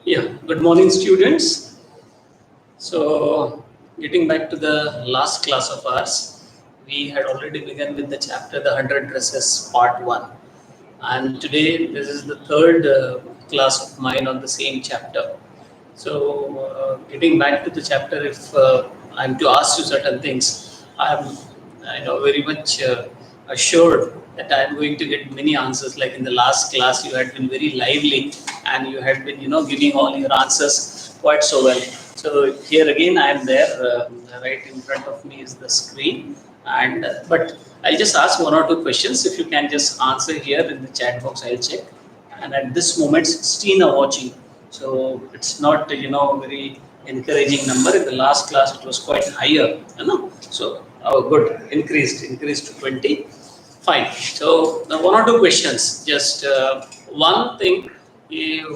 Yeah, good morning, students. So, getting back to the last class of ours, we had already begun with the chapter The 100 Dresses, Part 1. And today, this is the third class of mine on the same chapter. So, getting back to the chapter, if I'm to ask you certain things, I'm very much assured that I'm going to get many answers. Like in the last class, you had been very lively and you had been giving all your answers quite so well. So here again, I am there. Right in front of me is the screen, and but I'll just ask one or two questions. If you can just answer here in the chat box, I'll check. And at this moment, 16 are watching. So it's not very encouraging number. In the last class, it was quite higher. So good, increased to 20. Fine. So one or two questions. Just one thing.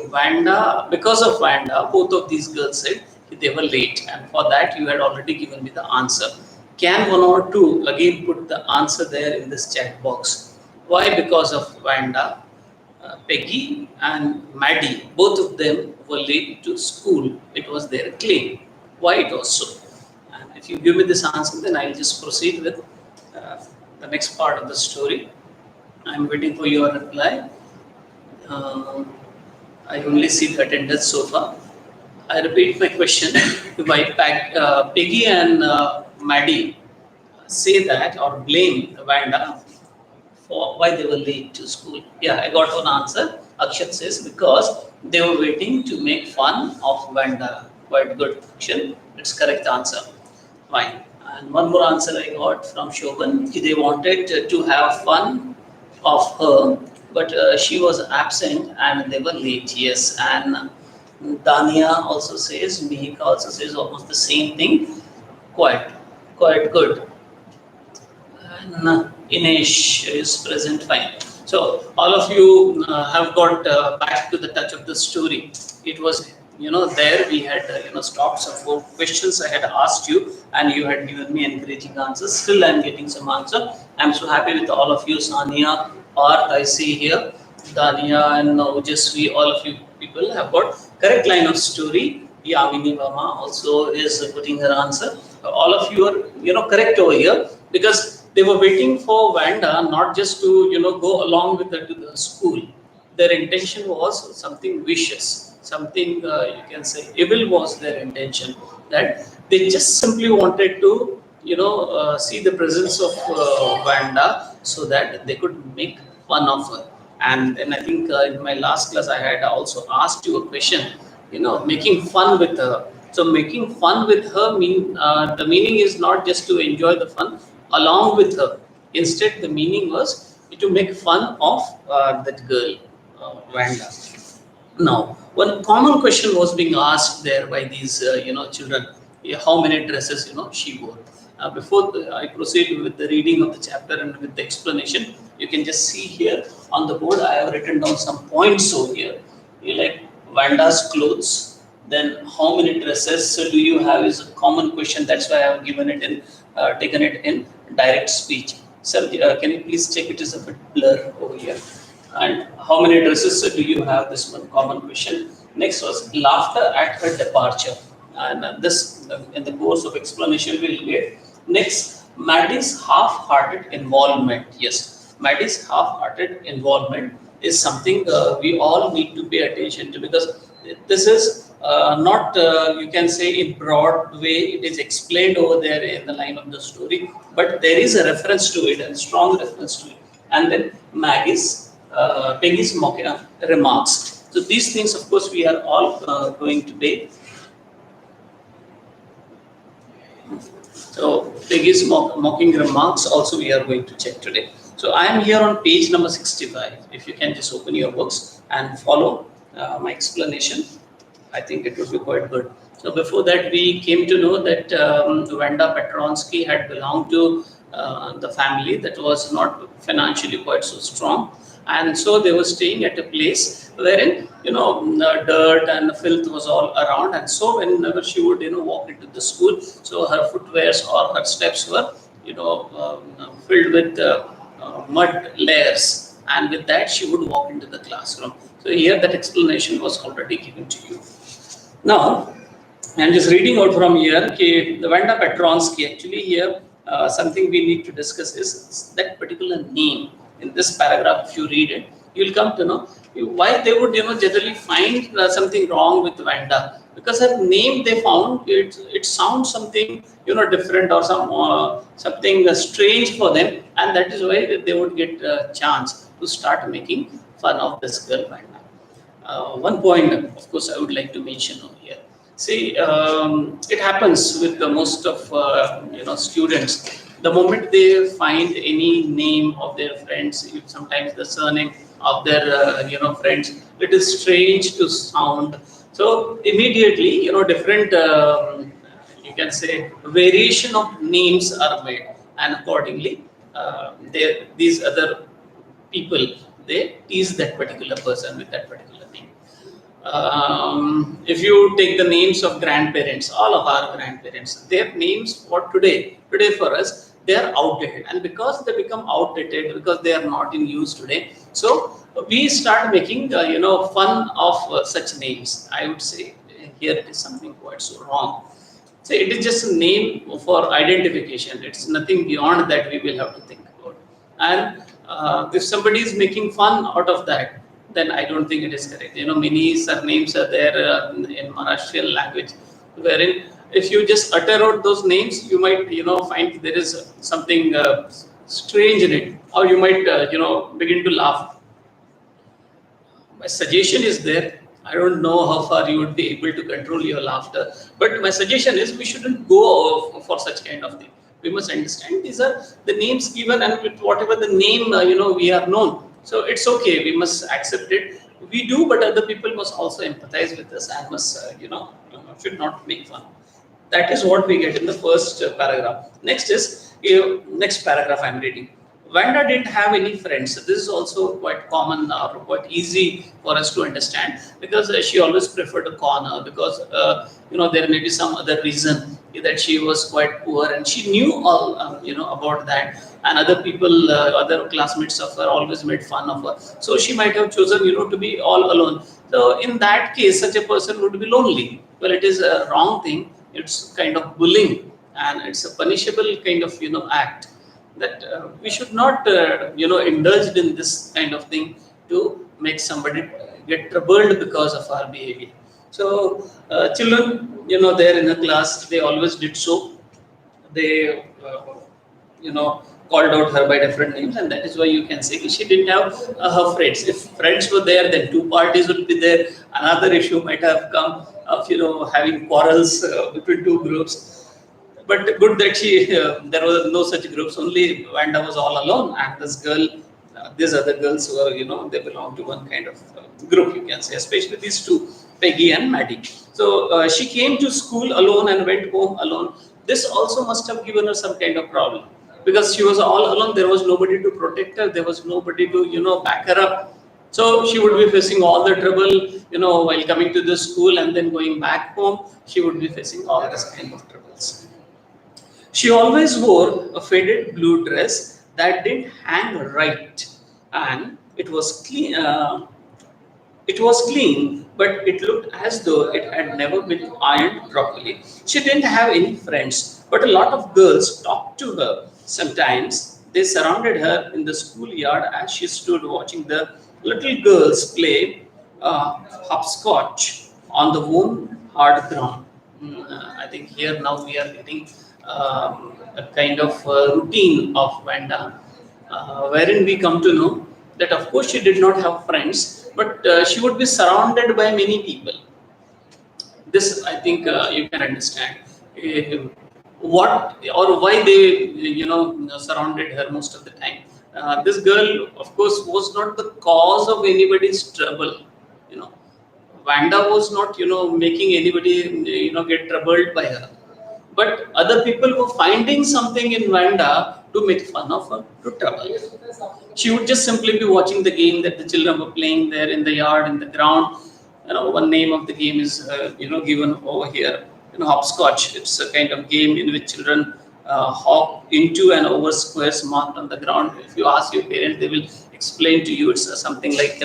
Vanda, because of Vanda, both of these girls said they were late, and for that you had already given me the answer. Can one or two again put the answer there in this chat box? Why? Because of Vanda, Peggy and Maddie, both of them were late to school. It was their claim. Why it was so? And if you give me this answer, then I'll just proceed with uh, the next part of the story. I'm waiting for your reply. Uh, I only see the attendance so far. I repeat my question. Why Peggy and Maddie say that or blame Vanda for why they were late to school? Yeah, I got one answer. Akshat says because they were waiting to make fun of Vanda. Quite good, Akshat. It's correct answer. Fine. And one more answer I got from Shobhan. They wanted to have fun of her, but she was absent and they were late. Yes. And Dania also says, Mihika also says almost the same thing. Quite, quite good. And Inesh is present. Fine. So all of you have got back to the touch of the story. It was there we had stopped some more questions I had asked you, and you had given me encouraging answers. Still, I'm getting some answer. I'm so happy with all of you, Sania, Parth. I see here, Dania and Ujasvi. All of you people have got correct line of story. Yamini Vama also is putting her answer. All of you are correct over here because they were waiting for Vanda not just to go along with her to the school. Their intention was something vicious, something you can say evil was their intention. That they just simply wanted to see the presence of Vanda so that they could make fun of her. And then I think in my last class I had also asked you a question, making fun with her. So making fun with her the meaning is not just to enjoy the fun along with her. Instead, the meaning was to make fun of that girl, Vanda. Now, one common question was being asked there by these, children: how many dresses, she wore. Before I proceed with the reading of the chapter and with the explanation, you can just see here on the board. I have written down some points over here. Like Vanda's clothes. Then, how many dresses do you have is a common question. That's why I have given it in, taken it in direct speech. Sir, can you please check it is a bit blur over here. And how many dresses do you have? This one common question. Next was laughter at her departure. And this, in the course of explanation, we'll get. Next, Maddie's half-hearted involvement. Yes, Maddie's half-hearted involvement is something we all need to pay attention to because this is not, you can say, in broad way. It is explained over there in the line of the story, but there is a reference to it and strong reference to it. And then Peggy's remarks. So these things, of course, we are all going to pay. So Peggy's mocking remarks also we are going to check today. So I am here on page number 65. If you can just open your books and follow my explanation, I think it would be quite good. So before that, we came to know that Wanda Petronsky had belonged to the family that was not financially quite so strong, and so they were staying at a place wherein the dirt and the filth was all around, and so whenever she would walk into the school, so her footwears or her steps were filled with mud layers, and with that she would walk into the classroom. So here that explanation was already given to you. Now, I'm just reading out from here. The Vanda Petronsky, actually here, something we need to discuss is that particular name. In this paragraph, if you read it, you will come to know why they would, generally find something wrong with Vanda. Because her name they found, it sounds something, different or something strange for them. And that is why they would get a chance to start making fun of this girl Vanda. One point, of course, I would like to mention over here. See, it happens with the most of students. The moment they find any name of their friends, sometimes the surname of their friends, it is strange to sound. So immediately, different you can say variation of names are made, and accordingly, these other people, they tease that particular person with that particular name. If you take the names of grandparents, all of our grandparents, their names for today for us, they are outdated, and because they become outdated, because they are not in use today, so we start making fun of such names. I would say here it is something quite so wrong. So it is just a name for identification. It's nothing beyond that we will have to think about. And if somebody is making fun out of that, then I don't think it is correct. Many surnames are there in Maharashtrian language, wherein if you just utter out those names, you might find there is something strange in it, or you might begin to laugh. My suggestion is there. I don't know how far you would be able to control your laughter, but my suggestion is we shouldn't go for such kind of thing. We must understand these are the names given, and with whatever the name we are known. So it's okay. We must accept it. We do, but other people must also empathize with us and must should not make fun. That is what we get in the first paragraph. Next paragraph I'm reading. Wanda didn't have any friends. So this is also quite common or quite easy for us to understand, because she always preferred a corner, because there may be some other reason that she was quite poor, and she knew all about that, and other people, other classmates of her always made fun of her. So she might have chosen to be all alone. So in that case, such a person would be lonely. Well, it is a wrong thing. It's kind of bullying, and it's a punishable kind of act, that we should not indulge in this kind of thing to make somebody get troubled because of our behavior. So children, there in the class, they always did so. They called out her by different names, and that is why you can say she didn't have her friends. If friends were there, then two parties would be there. Another issue might have come of having quarrels between two groups. But good that there were no such groups. Only Wanda was all alone, and this girl, these other girls were, they belong to one kind of group, you can say, especially these two, Peggy and Maddie. So she came to school alone and went home alone. This also must have given her some kind of problem, because she was all alone. There was nobody to protect her. There was nobody to back her up. So she would be facing all the trouble, while coming to the school and then going back home. She would be facing all this kind of troubles. She always wore a faded blue dress that didn't hang right, and it was clean. It was clean, but it looked as though it had never been ironed properly. She didn't have any friends, but a lot of girls talked to her. Sometimes they surrounded her in the schoolyard as she stood watching the little girls play hopscotch on the warm, hard ground. I think here now we are getting a kind of routine of Vanda, wherein we come to know that of course she did not have friends, but she would be surrounded by many people. This I think you can understand what or why they surrounded her most of the time. This girl, of course, was not the cause of anybody's trouble. You know, Vanda was not making anybody get troubled by her, but other people were finding something in Vanda to make fun of her, to trouble. She would just simply be watching the game that the children were playing there in the yard, in the ground. One name of the game is given over here. Hopscotch. It's a kind of game in which children hop into and over squares marked on the ground. If you ask your parents, they will explain to you. It's something like,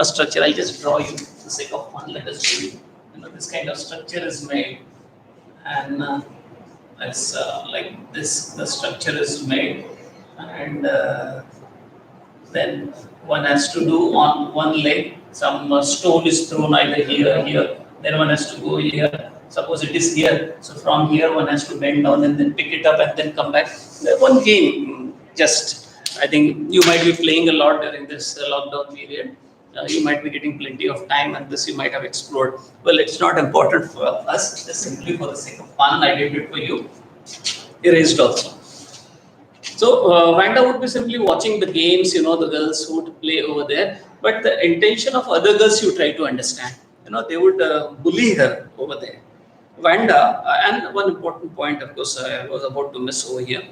a structure. I'll just draw you for the sake of fun. Let us do it. This kind of structure is made, and it's like this. The structure is made, and then one has to do on one leg. Some stone is thrown either here. Then one has to go here. Suppose it is here. So from here one has to bend down and then pick it up and then come back. One game, just I think you might be playing a lot during this lockdown period. You might be getting plenty of time, and this you might have explored. Well, it's not important for us. Just simply for the sake of fun, I did it for you. Erased also. So Wanda would be simply watching the games, the girls who would play over there. But the intention of other girls, you try to understand. They would bully her over there. Wanda, and one important point, of course, I was about to miss over here.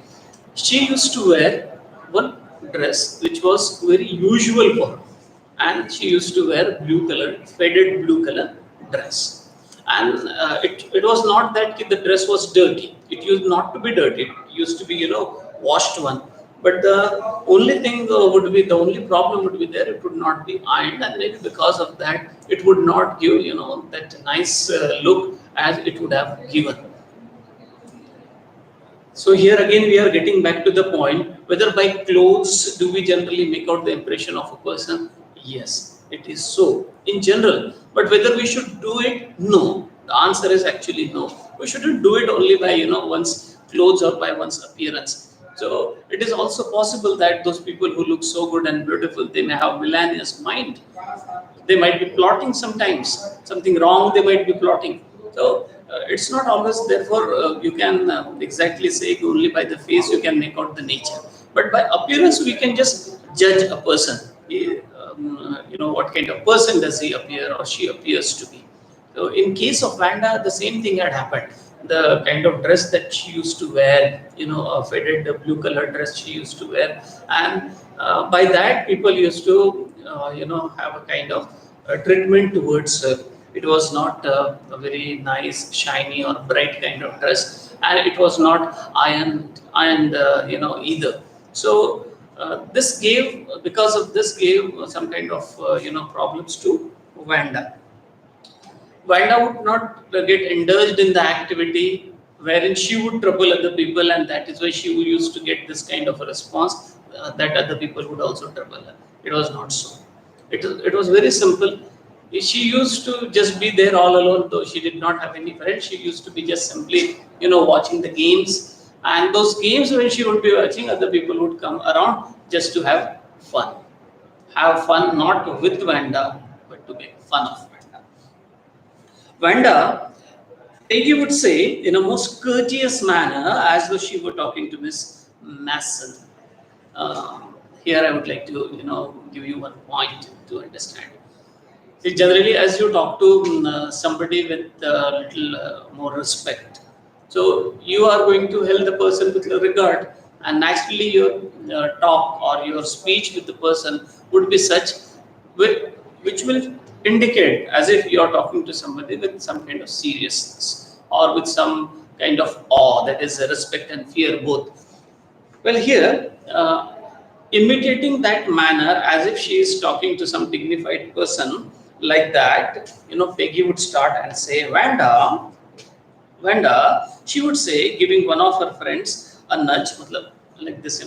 She used to wear one dress which was very usual for her, and she used to wear faded blue color dress. And it was not that the dress was dirty. It used not to be dirty. It used to be, washed one. But the only thing the only problem would be there. It would not be ironed, and maybe because of that, it would not give, that nice look as it would have given. So here again we are getting back to the point, whether by clothes do we generally make out the impression of a person? Yes, it is so in general. But whether we should do it? No. The answer is actually no. We shouldn't do it only by one's clothes or by one's appearance. So it is also possible that those people who look so good and beautiful, they may have villainous mind. They might be plotting sometimes. Something wrong they might be plotting. So it's not always, therefore, you can exactly say only by the face you can make out the nature. But by appearance, we can just judge a person. What kind of person does he appear or she appears to be. So in case of Vanda, the same thing had happened. The kind of dress that she used to wear, a faded blue color dress she used to wear. And by that, people used to, have a kind of treatment towards her. It was not a very nice, shiny or bright kind of dress, and it was not ironed, either. So because of this gave some kind of, problems to Vanda. Vanda would not get indulged in the activity wherein she would trouble other people, and that is why she used to get this kind of a response that other people would also trouble her. It was not so. It was very simple. She used to just be there all alone, though she did not have any friends. She used to be just simply, watching the games. And those games, when she would be watching, other people would come around just to have fun. Have fun not with Vanda, but to make fun of Vanda. Vanda, Peggy would say in a most courteous manner, as though she were talking to Miss Masson. Here I would like to, give you one point to understand. See, generally, as you talk to somebody with a little more respect, so you are going to hail the person with regard, and naturally your talk or your speech with the person would be such which will indicate as if you are talking to somebody with some kind of seriousness or with some kind of awe, that is respect and fear both. Well, here, imitating that manner as if she is talking to some dignified person, like that, Peggy would start and say, Vanda, she would say, giving one of her friends a nudge, like this,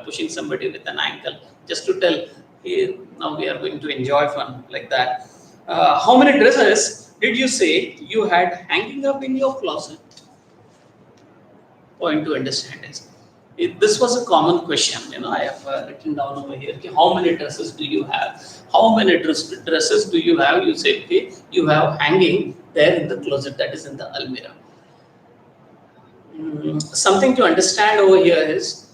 pushing somebody with an ankle, just to tell, hey, now we are going to enjoy fun, like that. How many dresses did you say you had hanging up in your closet? Point to understand is, this was a common question. I have written down over here. How many dresses do you have? How many dresses do you have? You say, okay, you have hanging there in the closet, that is in the almirah. Something to understand over here is,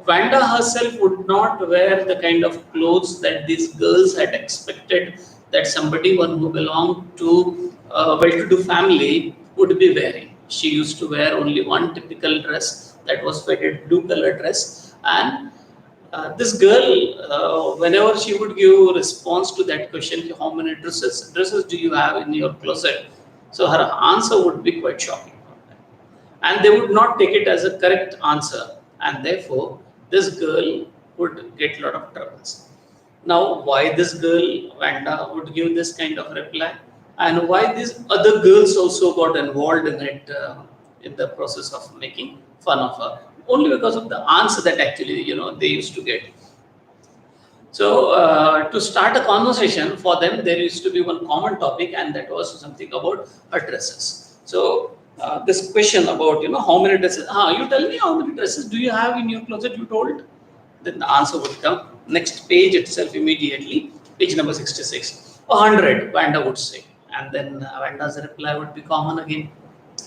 Vanda herself would not wear the kind of clothes that these girls had expected that somebody one who belonged to a well-to-do family would be wearing. She used to wear only one typical dress, that was faded blue color dress, and this girl, whenever she would give a response to that question, how many dresses do you have in your closet? So her answer would be quite shocking, and they would not take it as a correct answer, and therefore this girl would get a lot of troubles. Now, why this girl, Vanda, would give this kind of reply, and why these other girls also got involved in it, in the process of making fun of her, only because of the answer that actually, they used to get. So, to start a conversation for them, there used to be one common topic, and that was something about her dresses. So, this question about how many dresses? You tell me how many dresses do you have in your closet? You told. Then the answer would come. Next page itself immediately, page number 66. 100, Vanda would say, and then Vanda's reply would be common again.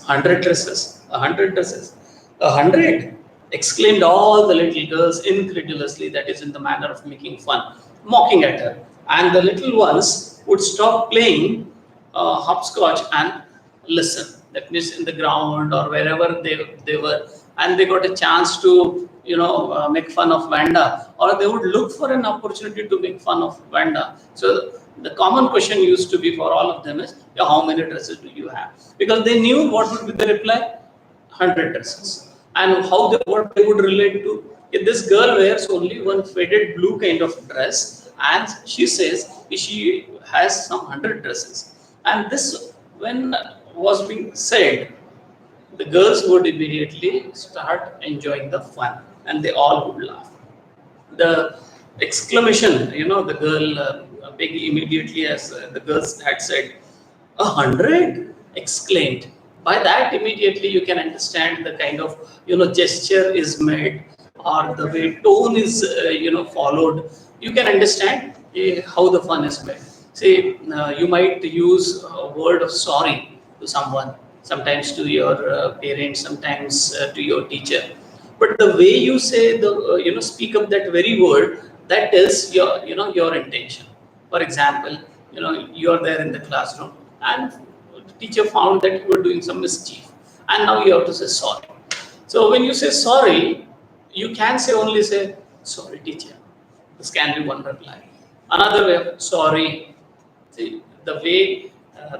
100 dresses, 100 dresses, 100, exclaimed all the little girls incredulously, that is in the manner of making fun, mocking at her. And the little ones would stop playing hopscotch and listen. That means in the ground or wherever they were, and they got a chance to make fun of Vanda, or they would look for an opportunity to make fun of Vanda. So the common question used to be for all of them is, "Yeah, how many dresses do you have?" Because they knew what would be the reply: 100 dresses. And what they would relate to, if this girl wears only one faded blue kind of dress, and she says she has some 100 dresses. And this, when was being said, the girls would immediately start enjoying the fun, and they all would laugh. The exclamation, the girl, Peggy, immediately, as the girls had said, 100, exclaimed. By that, immediately you can understand the kind of gesture is made, or the way tone is followed. You can understand how the fun is made. Say, you might use a word of sorry to someone, sometimes to your parents, sometimes to your teacher. But the way you say speak up that very word, that is your intention. For example, you are there in the classroom, and the teacher found that you were doing some mischief, and now you have to say sorry. So when you say sorry, you can only say sorry, teacher. This can be one reply. Another way, sorry. See, the way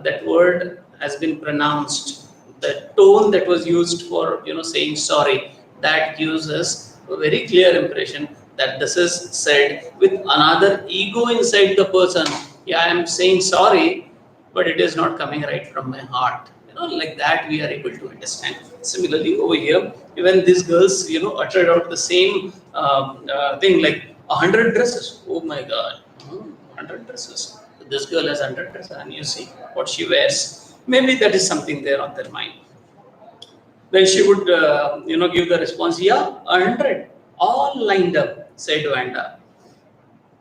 that word has been pronounced, the tone that was used for saying sorry, that gives us a very clear impression that this is said with another ego inside the person. Yeah, I am saying sorry, but it is not coming right from my heart. Like that we are able to understand. Similarly, over here, even these girls, uttered out the same thing, like 100 dresses. Oh my God, 100 dresses. This girl has 100 dresses, and you see what she wears. Maybe that is something there on their mind. Then she would, give the response, yeah, 100, all lined up, said Wanda.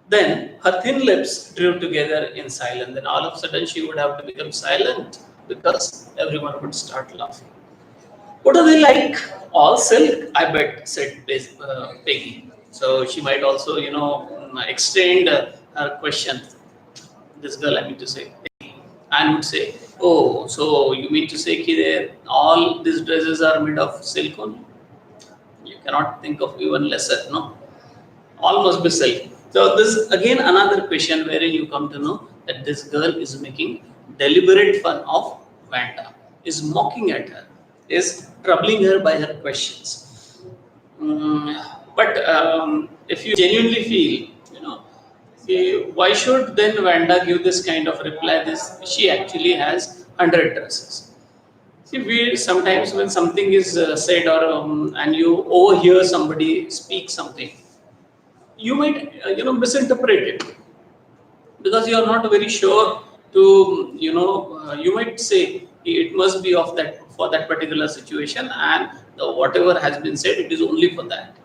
Then her thin lips drew together in silence. Then all of a sudden she would have to become silent because everyone would start laughing. What are they like? All silk, I bet, said Peggy. So she might also, extend her question. This girl, I mean to say, and would say, "Oh, so you mean to say that all these dresses are made of silk only? You cannot think of even lesser, no? All must be silk." So this again another question wherein you come to know that this girl is making deliberate fun of Vanda, is mocking at her, is troubling her by her questions. But if you genuinely feel, why should then Vanda give this kind of reply? She actually has 100 dresses. See, we sometimes when something is said, or and you overhear somebody speak something, you might misinterpret it, because you are not very sure to you might say it must be of that for that particular situation, and whatever has been said, it is only for that.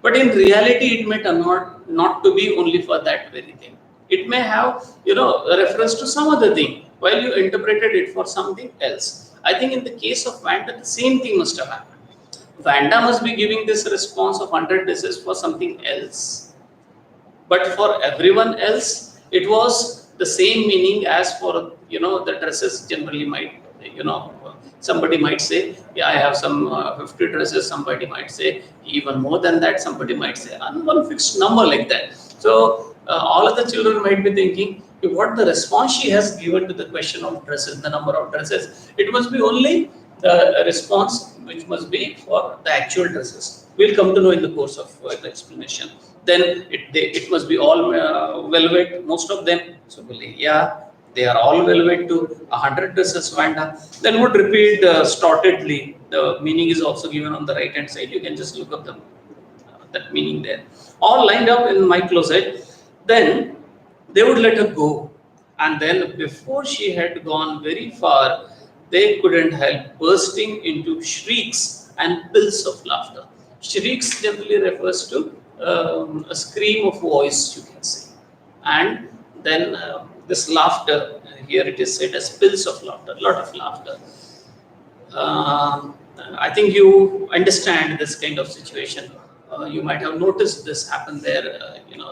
But in reality, it may turn out not to be only for that very thing. It may have a reference to some other thing, while you interpreted it for something else. I think in the case of Vanda, the same thing must have happened. Vanda must be giving this response of 100 dresses for something else, but for everyone else, it was the same meaning as for the dresses. Generally, might somebody might say, yeah, I have some 50 dresses. Somebody might say even more than that. Somebody might say one fixed number like that. So all of the children might be thinking, what the response she has given to the question of dresses, the number of dresses, it must be only the response which must be for the actual dresses. We'll come to know in the course of the explanation. Then it must be all velvet, most of them. So yeah, they are all velvet to 100 dresses, Vanda. Then would repeat startedly. The meaning is also given on the right hand side. You can just look up that meaning there. All lined up in my closet. Then they would let her go. And then before she had gone very far, they couldn't help bursting into shrieks and peals of laughter. Shrieks generally refers to a scream of voice, you can say. And then this laughter, here it is said as peals of laughter, a lot of laughter. I think you understand this kind of situation. You might have noticed this happen there,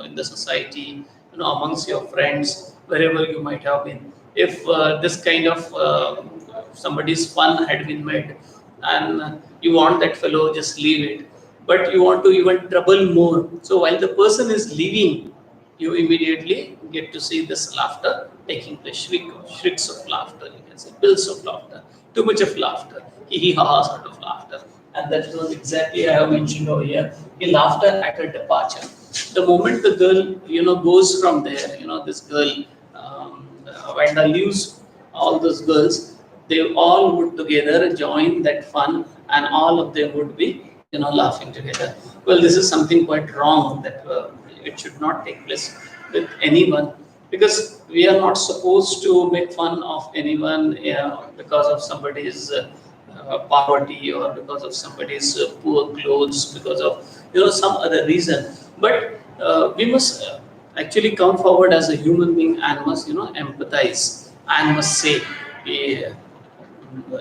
in the society, amongst your friends, wherever you might have been. If this kind of somebody's fun had been made, and you want that fellow just leave it, but you want to even trouble more. So while the person is leaving, you immediately get to see this laughter taking place, shrieks of laughter, you can say, peals of laughter, too much of laughter, hee ha sort of laughter. And that was exactly I have mentioned over here, the laughter at her departure. The moment the girl, goes from there, this girl, Wanda leaves all those girls, they all would together join that fun, and all of them would be, laughing together. Well, this is something quite wrong, that it should not take place with anyone, because we are not supposed to make fun of anyone because of somebody's poverty, or because of somebody's poor clothes, because of some other reason. But we must actually come forward as a human being and must empathize, and must say, eh,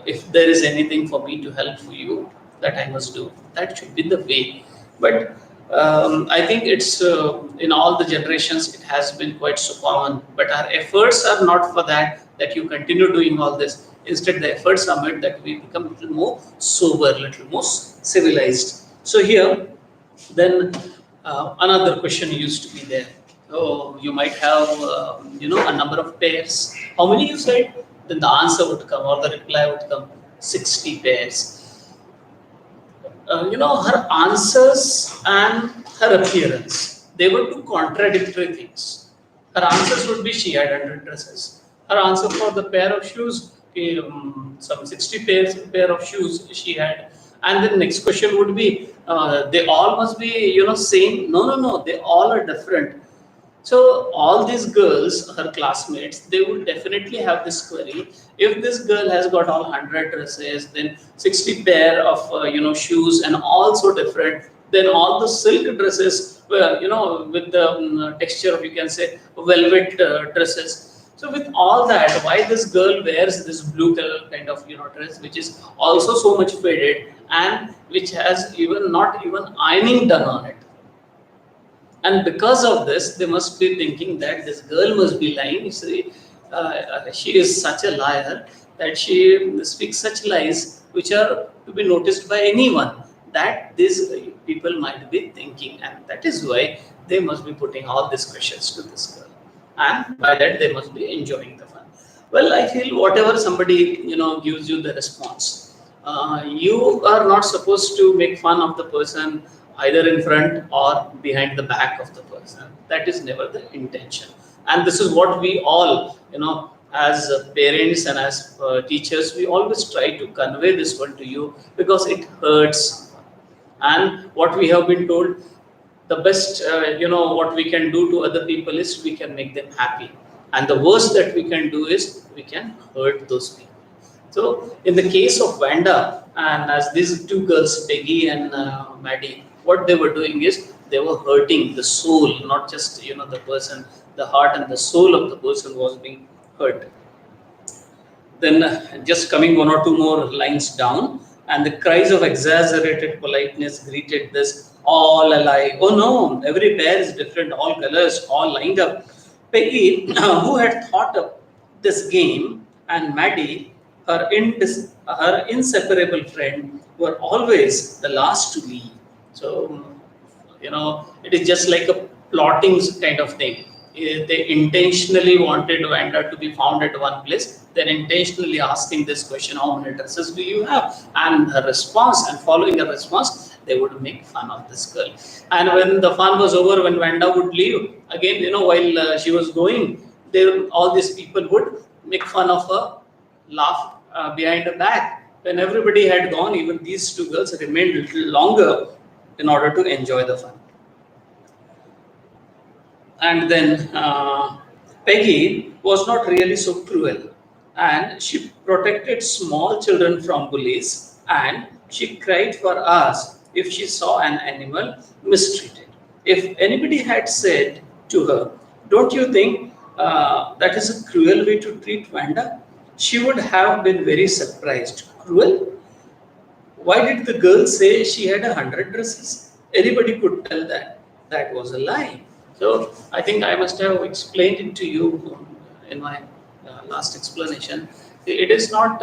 if there is anything for me to help for you, that I must do. That should be the way. But I think it's in all the generations it has been quite so common. But our efforts are not for that. That you continue doing all this. Instead, the efforts are made that we become a little more sober, a little more civilized. So here, then another question used to be there. Oh, you might have a number of pairs. How many you said? Then the answer would come, or the reply would come, 60 pairs. Her answers and her appearance, they were two contradictory things. Her answers would be she had 100 dresses. Her answer for the pair of shoes, some 60 pair of shoes she had. And the next question would be, they all must be, same. No, they all are different. So all these girls, her classmates, they would definitely have this query. If this girl has got all 100 dresses, then 60 pair of shoes, and all so different, then all the silk dresses, with the texture of, you can say, velvet dresses. So with all that, why this girl wears this blue color kind of dress, which is also so much faded, and which has even not even ironing done on it. And because of this, they must be thinking that this girl must be lying. See, she is such a liar that she speaks such lies which are to be noticed by anyone. That these people might be thinking, and that is why they must be putting all these questions to this girl. And by that, they must be enjoying the fun. Well, I feel whatever somebody gives you the response, you are not supposed to make fun of the person either in front or behind the back of the person. That is never the intention. And this is what we all, as parents and as teachers, we always try to convey this one to you, because it hurts. And what we have been told, the best, what we can do to other people is we can make them happy. And the worst that we can do is we can hurt those people. So in the case of Vanda, and as these two girls, Peggy and Maddie, what they were doing is they were hurting the soul, not just the person, the heart and the soul of the person was being hurt. Then just coming one or two more lines down, and the cries of exaggerated politeness greeted this, all alike. Oh no, every pair is different, all colors, all lined up. Peggy, who had thought of this game, and Maddie, her inseparable friend, were always the last to leave. So, it is just like a plotting kind of thing. they intentionally wanted Vanda to be found at one place. They're intentionally asking this question, how many dresses do you have? And her response, and following her response, they would make fun of this girl. And when the fun was over, when Vanda would leave, again, while she was going, all these people would make fun of her, laugh behind her back. When everybody had gone, even these two girls remained a little longer in order to enjoy the fun. And then Peggy was not really so cruel, and she protected small children from bullies, and she cried for hours if she saw an animal mistreated. If anybody had said to her, "Don't you think that is a cruel way to treat Wanda?" she would have been very surprised. Cruel? Why did the girl say she had 100 dresses? Anybody could tell that. That was a lie. So I think I must have explained it to you in my last explanation. It is not,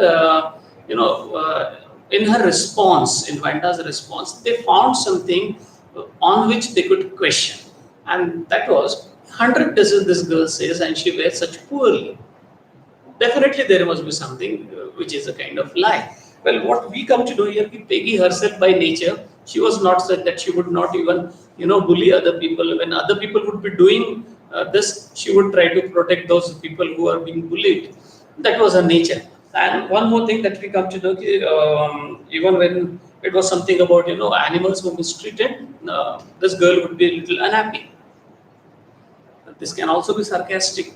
in her response, in Vanda's response, they found something on which they could question. And that was 100 dresses this girl says, and she wears such poorly. Definitely there must be something which is a kind of lie. Well, what we come to know here, Peggy herself by nature, she was not such that she would not even, bully other people. When other people would be doing this, she would try to protect those people who are being bullied. That was her nature. And one more thing that we come to know, even when it was something about, animals were mistreated, this girl would be a little unhappy. This can also be sarcastic.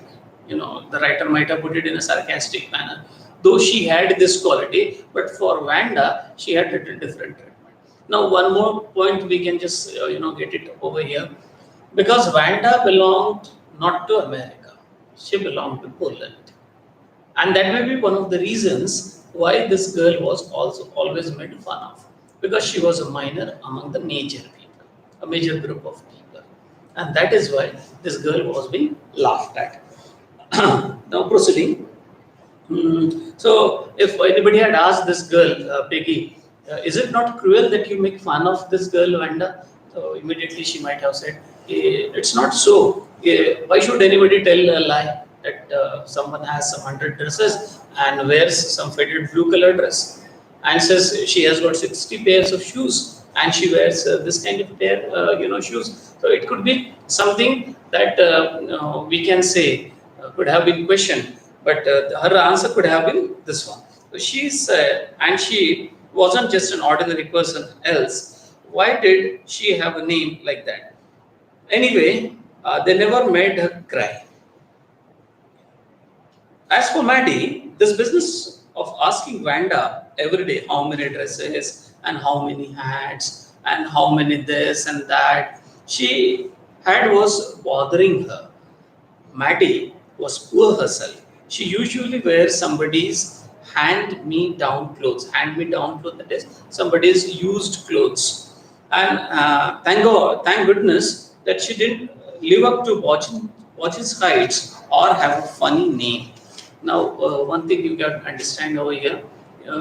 The writer might have put it in a sarcastic manner. Though she had this quality, but for Wanda, she had a different treatment. Now, one more point we can just get it over here, because Wanda belonged not to America; she belonged to Poland, and that may be one of the reasons why this girl was also always made fun of, because she was a minor among the major people, a major group of people, and that is why this girl was being laughed at. Now proceeding. So if anybody had asked this girl, Peggy, is it not cruel that you make fun of this girl, Wanda? So immediately she might have said, it's not so. Why should anybody tell a lie that someone has some 100 dresses and wears some faded blue color dress and says she has got 60 pairs of shoes and she wears this kind of pair, shoes. So it could be something that we can say could have been questioned, but her answer could have been this one. So she said, and she wasn't just an ordinary person else. Why did she have a name like that? Anyway, they never made her cry. As for Maddie, this business of asking Wanda every day how many dresses and how many hats and how many this and that she had was bothering her. Maddie was poor herself. She usually wears somebody's hand-me-down clothes. Hand-me-down clothes, that is somebody's used clothes. And thank goodness that she didn't live up to Watch's heights or have a funny name. Now, one thing you got to understand over here,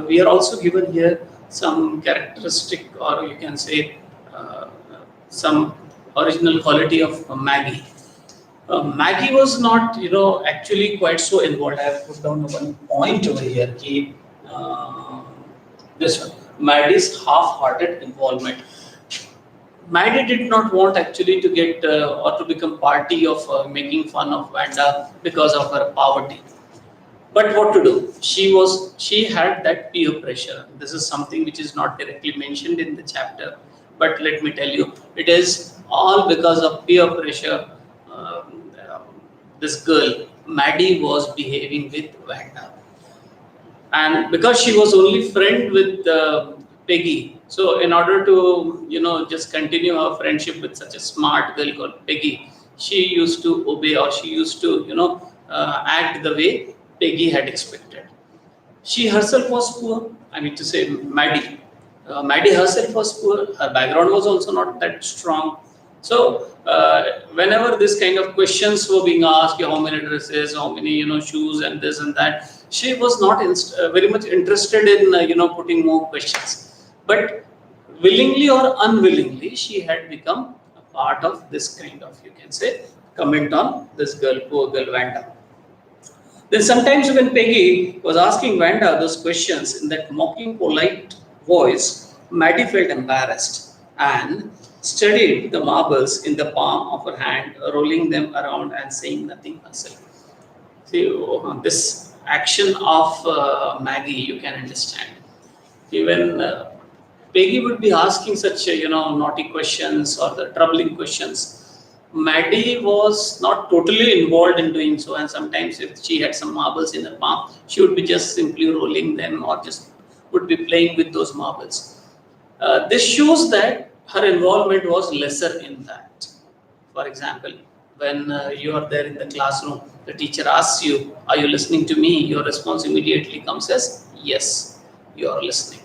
we are also given here some characteristic, or you can say some original quality of Maggie. Maggie was not, actually quite so involved. I have put down one point over here. This one, Maggie's half-hearted involvement. Maggie did not want actually to get or to become party of making fun of Wanda because of her poverty. But what to do? She had that peer pressure. This is something which is not directly mentioned in the chapter, but let me tell you, it is all because of peer pressure. This girl, Maddie, was behaving with Wanda, and because she was only friend with Peggy, so in order to just continue her friendship with such a smart girl called Peggy, she used to obey, or she used to act the way Peggy had expected. She herself was poor. I mean to say, Maddie. Maddie herself was poor. Her background was also not that strong. So whenever this kind of questions were being asked, how many dresses, how many shoes, and this and that, she was not very much interested in putting more questions. But willingly or unwillingly, she had become a part of this kind of, you can say, comment on this girl, poor girl Vanda. Then sometimes when Peggy was asking Wanda those questions in that mocking, polite voice, Maddie felt embarrassed and studied the marbles in the palm of her hand, rolling them around and saying nothing herself. See, this action of Maggie, you can understand. Even Peggy would be asking such naughty questions or the troubling questions. Maddie was not totally involved in doing so, and sometimes if she had some marbles in her palm, she would be just simply rolling them or just would be playing with those marbles. This shows that her involvement was lesser in that. For example, when you are there in the classroom, the teacher asks you, "Are you listening to me?" Your response immediately comes as, "Yes, you are listening."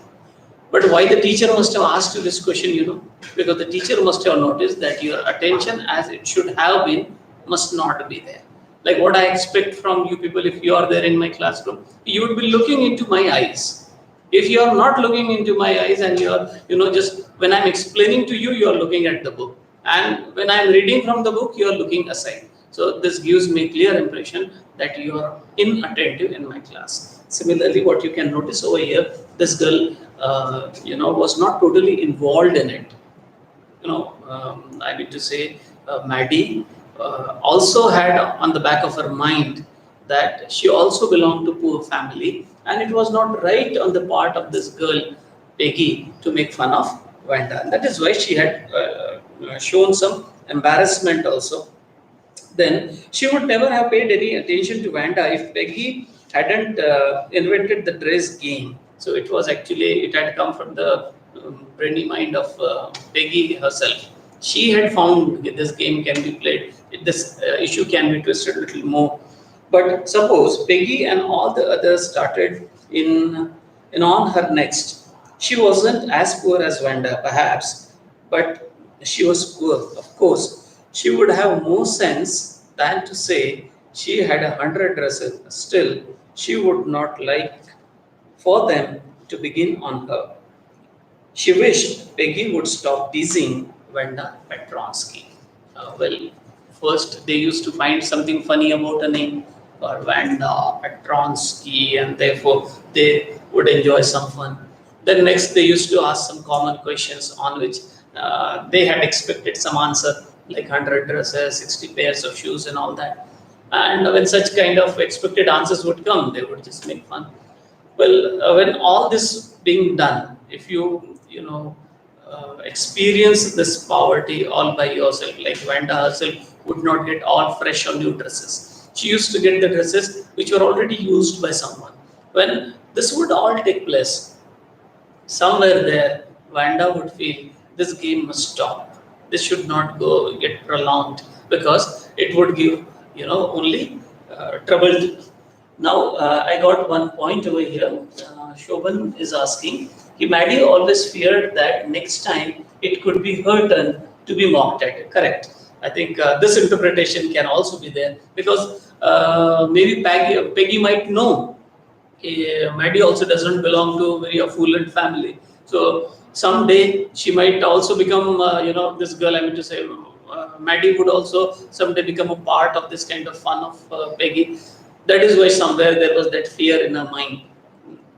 But why the teacher must have asked you this question, because the teacher must have noticed that your attention as it should have been must not be there. Like what I expect from you people, if you are there in my classroom, you would be looking into my eyes. If you are not looking into my eyes and you are, just when I'm explaining to you, you are looking at the book. And when I'm reading from the book, you are looking aside. So this gives me clear impression that you are inattentive in my class. Similarly, what you can notice over here, this girl, was not totally involved in it. I mean to say, Maddie also had on the back of her mind that she also belonged to poor family, and it was not right on the part of this girl, Peggy, to make fun of Wanda. And that is why she had shown some embarrassment also. Then she would never have paid any attention to Vanda if Peggy hadn't invented the dress game. So it had come from the brainy mind of Peggy herself. She had found this game can be played, this issue can be twisted a little more. But suppose Peggy and all the others started in on her next. She wasn't as poor as Vanda, perhaps, but she was poor, of course. She would have more sense than to say she had 100 dresses. Still, she would not like for them to begin on her. She wished Peggy would stop teasing Wanda Petronsky. Well, first they used to find something funny about a name for Wanda Petronsky, and therefore they would enjoy some fun. Then next they used to ask some common questions on which they had expected some answer, like 100 dresses, 60 pairs of shoes, and all that. And when such kind of expected answers would come, they would just make fun. Well, when all this being done, if experience this poverty all by yourself, like Vanda herself would not get all fresh or new dresses. She used to get the dresses which were already used by someone. When this would all take place, somewhere there, Vanda would feel this game must stop. This should not go get prolonged because it would give, only trouble. Now, I got one point over here. Shobhan is asking, Maddie always feared that next time it could be her turn to be mocked at. Correct. I think this interpretation can also be there because maybe Peggy might know Maddie also doesn't belong to a very affluent family. So someday she might also become, this girl, I mean to say, Maddie would also someday become a part of this kind of fun of Peggy. That is why somewhere there was that fear in her mind.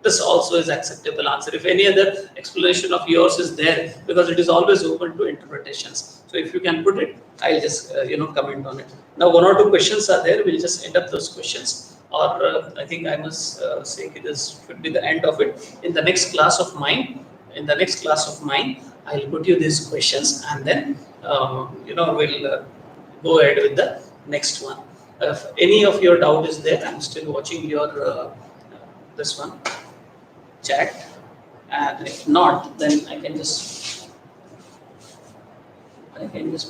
This also is acceptable answer. If any other explanation of yours is there, because it is always open to interpretations. So if you can put it, I'll just comment on it. Now 1 or 2 questions are there. We'll just end up those questions. Or I think I must say this should be the end of it. In the next class of mine, I'll put you these questions, and then we'll go ahead with the next one. If any of your doubt is there, I'm still watching your this one chat, and if not, then I can just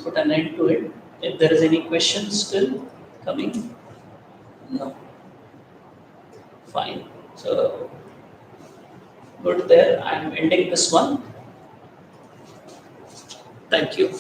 put an end to it. If there is any question still coming, no, fine. So good there. I'm ending this one. Thank you.